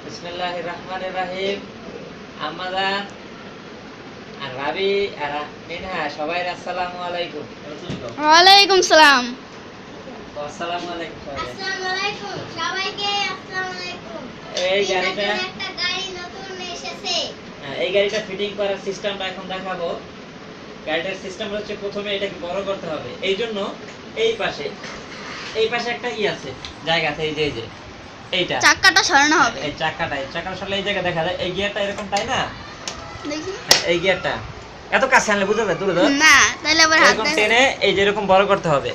বিসমিল্লাহির রহমানির রহিম। আমাজান আর ভাবি আর মিনহা সবাই আসসালামু আলাইকুম। ওয়ালাইকুম সালাম। আসসালামু আলাইকুম সবাই। আসসালামু আলাইকুম সবাইকে। আসসালামু আলাইকুম। এই গাড়িটা একটা গাড়ি নতুন এসেছে। এই গাড়িটা ফিটিং করার সিস্টেমটা এখন দেখাবো। গাড়িটার সিস্টেম হচ্ছে প্রথমে এটাকে বড় করতে হবে। এইজন্য এই পাশে একটা আছে জায়গা আছে, এই যে এইটা চাকাটা সরানো হবে। এই চাকাটা সরলে এই জায়গা দেখা যায়। এই গিয়ারটা এরকম তাই না, দেখি এই গিয়ারটা এত কাছে আনলে বুঝা যায়, দূরে ধর না, তাহলে আবার হাত এরকম টেনে এই যে এরকম বড় করতে হবে।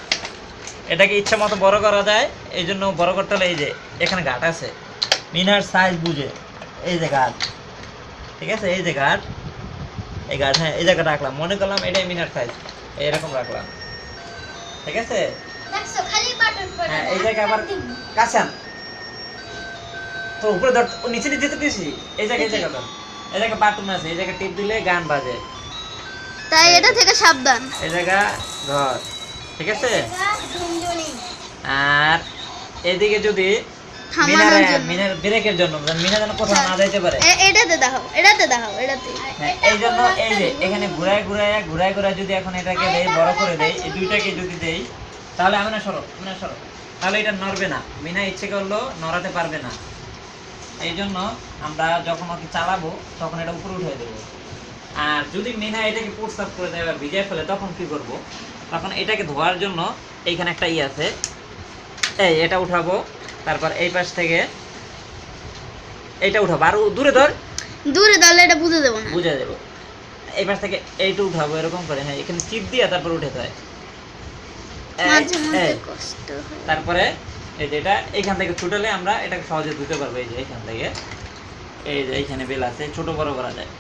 এটাকে ইচ্ছা মতো বড় করা যায়। এই জন্য বড় করতে হলে এই যে এখানে ঘাট আছে, মিনার সাইজ বুঝে এই যে ঘাট, ঠিক আছে, এই যে ঘাট, এই ঘাট, হ্যাঁ এই জায়গাটা রাখলাম, মনে করলাম এটাই মিনার সাইজ, এরকম রাখলাম, ঠিক আছে। দেখছো খালি বাটন পড়ে। হ্যাঁ এই জায়গা আবার কাছে আন, তো উপরে ধর, ও নিচে নিচে তো দিছি, এই জায়গা ধর, এই জায়গা বাটন আছে, এই জায়গা টিপ দিলে গান বাজে, তাই এটা থেকে সাবধান। এই জায়গা ধর, ঠিক আছে। ঝুনঝুনি। আর এদিকে যদি থামানোর জন্য মিনার ব্রেকের জন্য, মিনা যেন কোথাও না যাইতে পারে, এটাতে দেখাও, এটাতে দেখাও, এটাতে। হ্যাঁ এই জন্য এই যে এখানে ঘুরায় যদি এখন এটাকে দেই, বড় করে দেই, এই দুইটাকে যদি দেই, তাহলে আমি না সরো, তাহলে এটা নড়বে না, মিনা ইচ্ছে করলো নড়াতে পারবে না। এই জন্য আমরা যখন ওকে চালাবো তখন এটা উপরে উঠে দেবো। আর যদি মিনা এটাকে প্রস্তাব করে দেয় বা ভিজিয়ে ফেলে, তখন কি করব, তখন এটাকে ধোয়ার জন্য এইখানে একটা আছে, এই এটা উঠাবো, তারপর এই পাশ থেকে এইটা উঠাবো, আর দূরে ধর, দূরে তাহলে এটা বুঝে দেবো না। বুঝে দেবো, এই পাশ থেকে এইটা উঠাবো এরকম করে, হ্যাঁ এখানে চিপ দিয়ে তারপর উঠে দেয়, মাঝে মাঝে কষ্ট হয়। তারপরে এই যে এটা এইখান থেকে ছুটালে আমরা এটাকে সহজে ধুতে পারবো। এই যে এইখান থেকে এই যে এইখানে বেল আছে, ছোট বড় করা যায়।